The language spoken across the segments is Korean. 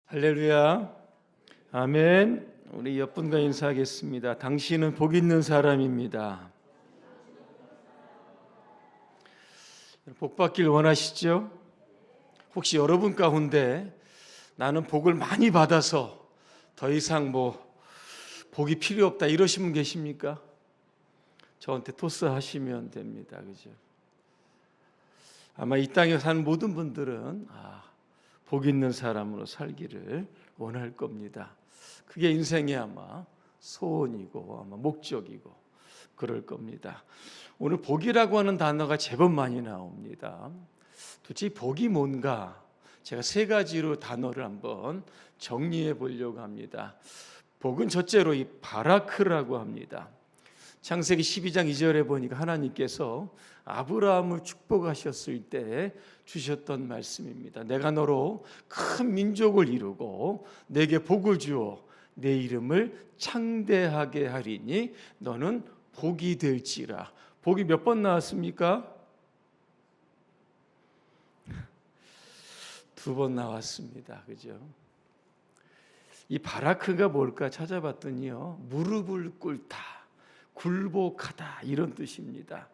할렐루야. 아멘. 우리 옆분과 인사하겠습니다. 당신은 복 있는 사람입니다. 복 받길 원하시죠? 혹시 여러분 가운데 나는 복을 많이 받아서 더 이상 복이 필요 없다 이러신 분 계십니까? 저한테 토스하시면 됩니다. 그죠? 아마 이 땅에 사는 모든 분들은 복 있는 사람으로 살기를 원할 겁니다. 그게 인생의 아마 소원이고 아마 목적이고 그럴 겁니다. 오늘 복이라고 하는 단어가 제법 많이 나옵니다. 도대체 복이 뭔가 제가 세 가지로 단어를 한번 정리해 보려고 합니다. 복은 첫째로 이 바라크라고 합니다. 창세기 12장 2절에 보니까 하나님께서 아브라함을 축복하셨을 때 주셨던 말씀입니다. 내가 너로 큰 민족을 이루고 내게 복을 주어 내 이름을 창대하게 하리니 너는 복이 될지라. 복이 몇 번 나왔습니까? 2번 나왔습니다. 그죠? 이 바라크가 뭘까 찾아봤더니요, 무릎을 꿇다, 굴복하다 이런 뜻입니다.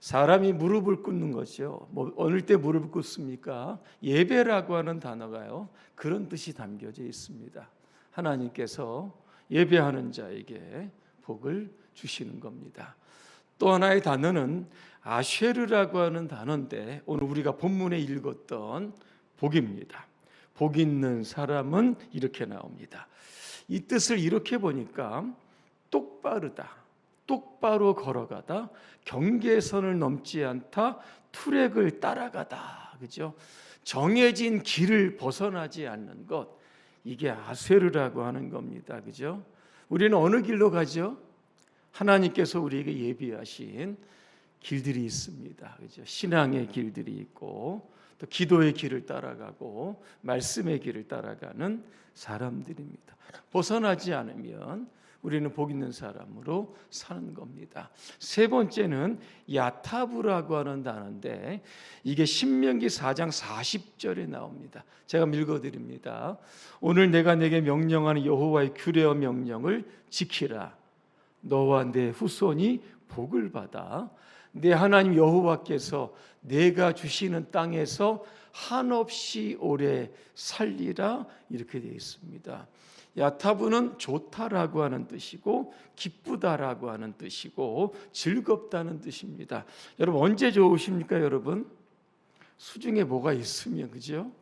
사람이 무릎을 꿇는 거죠. 어느 때 무릎을 꿇습니까? 예배라고 하는 단어가요, 그런 뜻이 담겨져 있습니다. 하나님께서 예배하는 자에게 복을 주시는 겁니다. 또 하나의 단어는 아쉐르라고 하는 단어인데 오늘 우리가 본문에 읽었던 복입니다. 복 있는 사람은 이렇게 나옵니다. 이 뜻을 이렇게 보니까 똑바르다, 똑바로 걸어가다, 경계선을 넘지 않다, 투렉을 따라가다. 그죠? 정해진 길을 벗어나지 않는 것, 이게 아쉐르라고 하는 겁니다. 그죠? 우리는 어느 길로 가죠? 하나님께서 우리에게 예비하신 길들이 있습니다. 그죠? 신앙의 길들이 있고 또 기도의 길을 따라가고 말씀의 길을 따라가는 사람들입니다. 벗어나지 않으면 우리는 복 있는 사람으로 사는 겁니다. 세 번째는 야타브라고 하는 단어인데 이게 신명기 4장 40절에 나옵니다. 제가 읽어드립니다. 오늘 내가 내게 명령하는 여호와의 규례와 명령을 지키라. 너와 내 후손이 복을 받아 내 하나님 여호와께서 내가 주시는 땅에서 한없이 오래 살리라. 이렇게 되어 있습니다. 야타브는 좋다라고 하는 뜻이고 기쁘다라고 하는 뜻이고 즐겁다는 뜻입니다. 여러분 언제 좋으십니까? 여러분 수중에 뭐가 있으면, 그죠?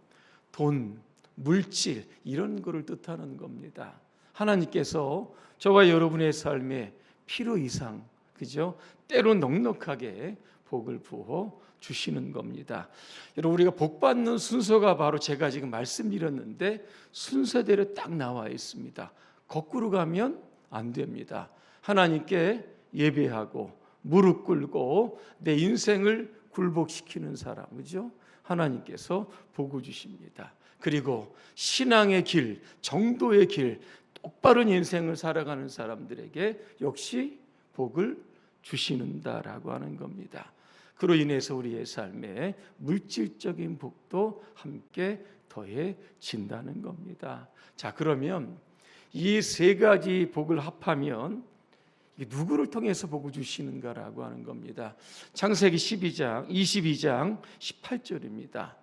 돈, 물질 이런 거를 뜻하는 겁니다. 하나님께서 저와 여러분의 삶에 필요 이상, 그죠? 때로 넉넉하게 복을 부어 주시는 겁니다. 여러분 우리가 복 받는 순서가 바로 제가 지금 말씀드렸는데 순서대로 딱 나와 있습니다. 거꾸로 가면 안 됩니다. 하나님께 예배하고 무릎 꿇고 내 인생을 굴복시키는 사람, 그죠? 하나님께서 복을 주십니다. 그리고 신앙의 길, 정도의 길, 똑바른 인생을 살아가는 사람들에게 역시 복을 주시는다라고 하는 겁니다. 그로 인해서 우리의 삶에 물질적인 복도 함께 더해진다는 겁니다. 자, 그러면 이 세 가지 복을 합하면 누구를 통해서 복을 주시는가라고 하는 겁니다. 창세기 22장 18절입니다.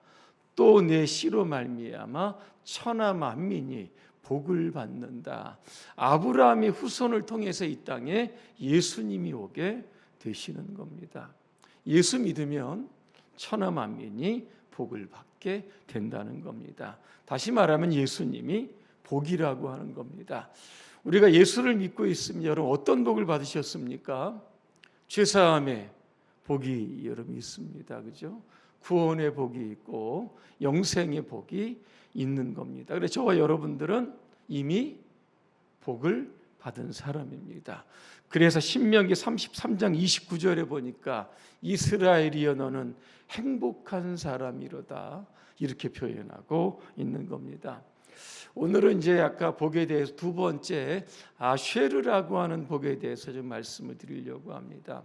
또 내 씨로 말미암아 천하 만민이 복을 받는다. 아브라함의 후손을 통해서 이 땅에 예수님이 오게 되시는 겁니다. 예수 믿으면 천하 만민이 복을 받게 된다는 겁니다. 다시 말하면 예수님이 복이라고 하는 겁니다. 우리가 예수를 믿고 있으면 여러분 어떤 복을 받으셨습니까? 죄사함의 복이 여러분 있습니다. 그죠? 구원의 복이 있고 영생의 복이 있는 겁니다. 그래서 저와 여러분들은 이미 복을 받은 사람입니다. 그래서 신명기 33장 29절에 보니까 이스라엘이여 너는 행복한 사람이로다 이렇게 표현하고 있는 겁니다. 오늘은 이제 아까 복에 대해서 두 번째 아쉐르라고 하는 복에 대해서 좀 말씀을 드리려고 합니다.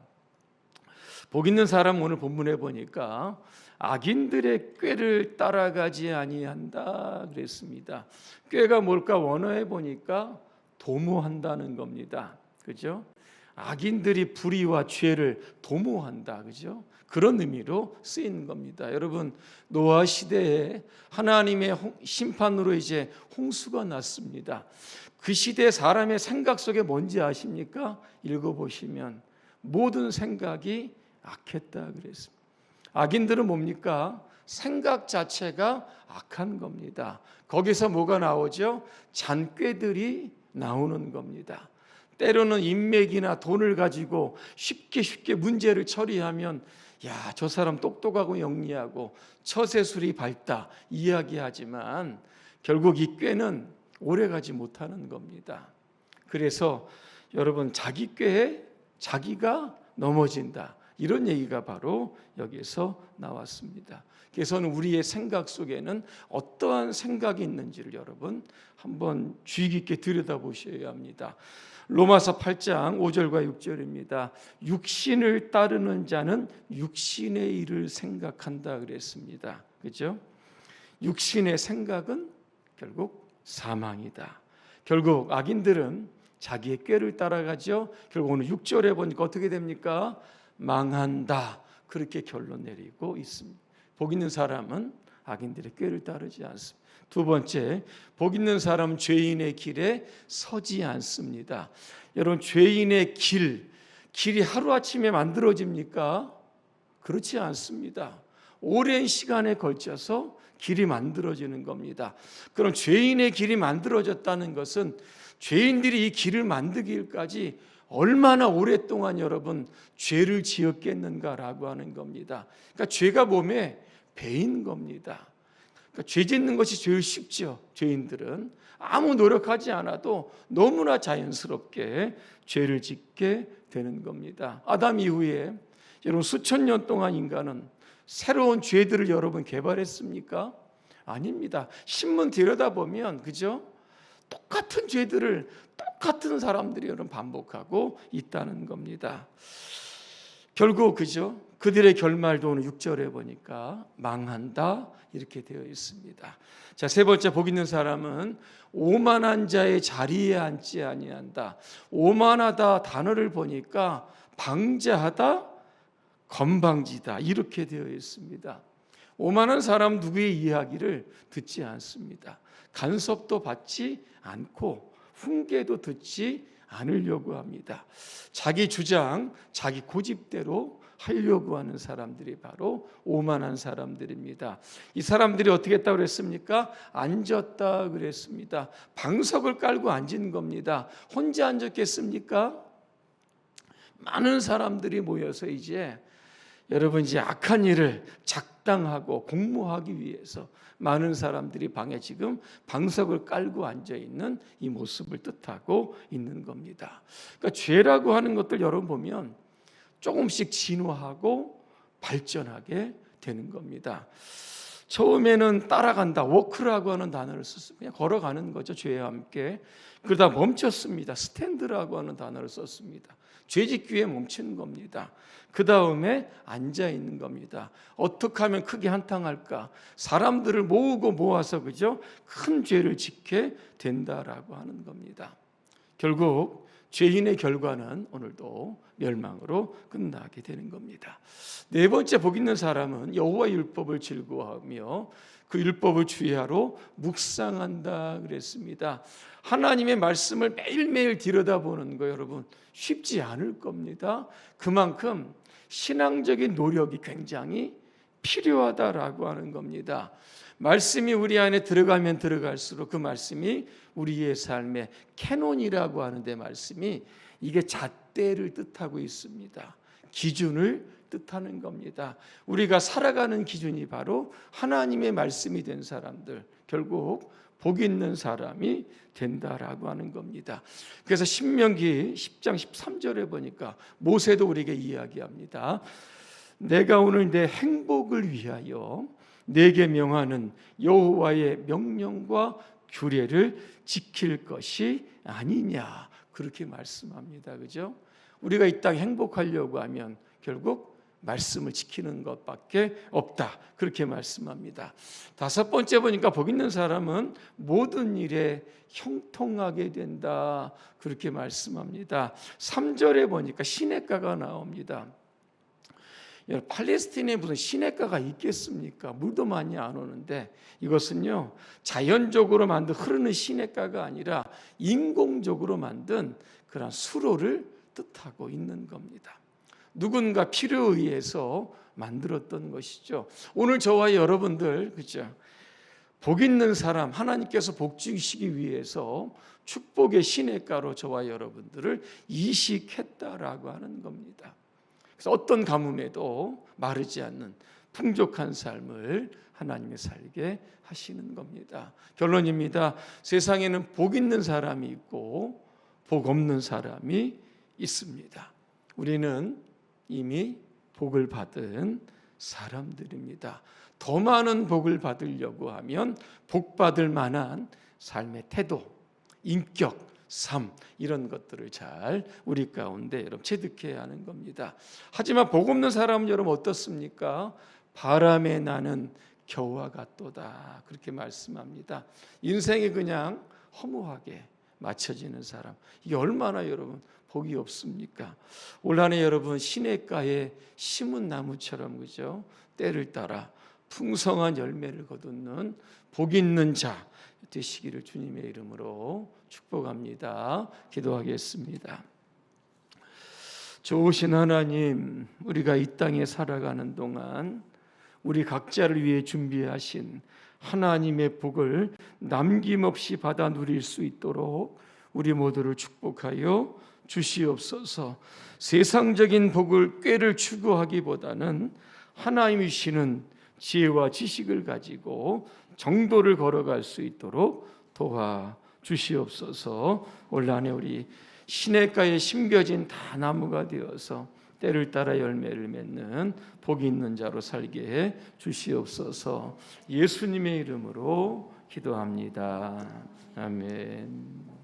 복 있는 사람 오늘 본문에 보니까 악인들의 꾀를 따라가지 아니한다 그랬습니다. 꾀가 뭘까? 원어에 보니까 도모한다는 겁니다. 그죠? 악인들이 불의와 죄를 도모한다. 그죠? 그런 의미로 쓰인 겁니다. 여러분, 노아 시대에 하나님의 심판으로 이제 홍수가 났습니다. 그 시대 사람의 생각 속에 뭔지 아십니까? 읽어보시면 모든 생각이 악했다 그랬습니다. 악인들은 뭡니까? 생각 자체가 악한 겁니다. 거기서 뭐가 나오죠? 잔꾀들이 나오는 겁니다. 때로는 인맥이나 돈을 가지고 쉽게 문제를 처리하면 야, 저 사람 똑똑하고 영리하고 처세술이 밝다 이야기하지만 결국 이 꾀는 오래가지 못하는 겁니다. 그래서 여러분, 자기 꾀에 자기가 넘어진다, 이런 얘기가 바로 여기에서 나왔습니다. 그래서 우리의 생각 속에는 어떠한 생각이 있는지를 여러분 한번 주의 깊게 들여다보셔야 합니다. 로마서 8장 5절과 6절입니다. 육신을 따르는 자는 육신의 일을 생각한다 그랬습니다. 그렇죠? 육신의 생각은 결국 사망이다. 결국 악인들은 자기의 꾀를 따라가죠. 결국 오늘 6절에 보니까 어떻게 됩니까? 망한다, 그렇게 결론 내리고 있습니다. 복 있는 사람은 악인들의 꾀를 따르지 않습니다. 두 번째, 복 있는 사람은 죄인의 길에 서지 않습니다. 여러분, 죄인의 길이 하루아침에 만들어집니까? 그렇지 않습니다. 오랜 시간에 걸쳐서 길이 만들어지는 겁니다. 그럼 죄인의 길이 만들어졌다는 것은 죄인들이 이 길을 만들기까지 얼마나 오랫동안 여러분 죄를 지었겠는가라고 하는 겁니다. 그러니까 죄가 몸에 배인 겁니다. 그러니까 죄 짓는 것이 제일 쉽죠. 죄인들은 아무 노력하지 않아도 너무나 자연스럽게 죄를 짓게 되는 겁니다. 아담 이후에 여러분 수천 년 동안 인간은 새로운 죄들을 여러분 개발했습니까? 아닙니다. 신문 들여다보면 그죠? 똑같은 죄들을 똑같은 사람들이 여러분 반복하고 있다는 겁니다. 결국 그죠? 그들의 결말도 오늘 6절에 보니까 망한다 이렇게 되어 있습니다. 자, 세 번째, 복 있는 사람은 오만한 자의 자리에 앉지 아니한다. 오만하다 단어를 보니까 방자하다, 건방지다 이렇게 되어 있습니다. 오만한 사람 누구의 이야기를 듣지 않습니다. 간섭도 받지 않고 훈계도 듣지 않으려고 합니다. 자기 주장, 자기 고집대로 하려고 하는 사람들이 바로 오만한 사람들입니다. 이 사람들이 어떻게 했다고 그랬습니까? 앉았다 그랬습니다. 방석을 깔고 앉은 겁니다. 혼자 앉았겠습니까? 많은 사람들이 모여서 이제 여러분 이제 악한 일을 작당하고 공모하기 위해서 많은 사람들이 방에 지금 방석을 깔고 앉아 있는 이 모습을 뜻하고 있는 겁니다. 그러니까 죄라고 하는 것들 여러분 보면 조금씩 진화하고 발전하게 되는 겁니다. 처음에는 따라간다, 워크라고 하는 단어를 썼습니다. 그냥 걸어가는 거죠, 죄와 함께. 그러다 멈췄습니다. 스탠드라고 하는 단어를 썼습니다. 죄 짓기 위해 멈추는 겁니다. 그 다음에 앉아 있는 겁니다. 어떻게 하면 크게 한탕할까? 사람들을 모으고 모아서 그죠? 큰 죄를 짓게 된다라고 하는 겁니다. 결국 죄인의 결과는 오늘도 멸망으로 끝나게 되는 겁니다. 네 번째, 복 있는 사람은 여호와의 율법을 즐거워하며 그 율법을 주의하러 묵상한다 그랬습니다. 하나님의 말씀을 매일매일 들여다보는 거 여러분 쉽지 않을 겁니다. 그만큼 신앙적인 노력이 굉장히 필요하다라고 하는 겁니다. 말씀이 우리 안에 들어가면 들어갈수록 그 말씀이 우리의 삶의 캐논이라고 하는데 말씀이 이게 잣대를 뜻하고 있습니다. 기준을 뜻하는 겁니다. 우리가 살아가는 기준이 바로 하나님의 말씀이 된 사람들, 결국 복 있는 사람이 된다라고 하는 겁니다. 그래서 신명기 10장 13절에 보니까 모세도 우리에게 이야기합니다. 내가 오늘 내 행복을 위하여 내게 명하는 여호와의 명령과 규례를 지킬 것이 아니냐, 그렇게 말씀합니다. 그죠? 우리가 이 땅 행복하려고 하면 결국 말씀을 지키는 것밖에 없다. 그렇게 말씀합니다. 다섯 번째 보니까 복 있는 사람은 모든 일에 형통하게 된다. 그렇게 말씀합니다. 3절에 보니까 시냇가가 나옵니다. 팔레스타인에 무슨 시냇가가 있겠습니까? 물도 많이 안 오는데 이것은요 자연적으로 만든 흐르는 시냇가가 아니라 인공적으로 만든 그런 수로를 뜻하고 있는 겁니다. 누군가 필요에 의해서 만들었던 것이죠. 오늘 저와 여러분들 그죠? 복 있는 사람 하나님께서 복 주시기 위해서 축복의 시냇가로 저와 여러분들을 이식했다라고 하는 겁니다. 그래서 어떤 가뭄에도 마르지 않는 풍족한 삶을 하나님이 살게 하시는 겁니다. 결론입니다. 세상에는 복 있는 사람이 있고 복 없는 사람이 있습니다. 우리는 이미 복을 받은 사람들입니다. 더 많은 복을 받으려고 하면 복 받을 만한 삶의 태도, 인격, 삶 이런 것들을 잘 우리 가운데 여러분 체득해야 하는 겁니다. 하지만 복 없는 사람은 여러분 어떻습니까? 바람에 나는 겨와 같도다 그렇게 말씀합니다. 인생이 그냥 허무하게 맞춰지는 사람 이게 얼마나 여러분 복이 없습니까? 올 한해 여러분 시냇가에 심은 나무처럼 그죠? 때를 따라 풍성한 열매를 거두는 복 있는 자 되시기를 주님의 이름으로 축복합니다. 기도하겠습니다. 좋으신 하나님, 우리가 이 땅에 살아가는 동안 우리 각자를 위해 준비하신 하나님의 복을 남김없이 받아 누릴 수 있도록 우리 모두를 축복하여 주시옵소서. 세상적인 복을 꾀를 추구하기보다는 하나님이 주시는 지혜와 지식을 가지고 정도를 걸어갈 수 있도록 도와 주시옵소서. 올 한해 우리 시냇가에 심겨진 다 나무가 되어서 때를 따라 열매를 맺는 복이 있는 자로 살게 해 주시옵소서. 예수님의 이름으로 기도합니다. 아멘.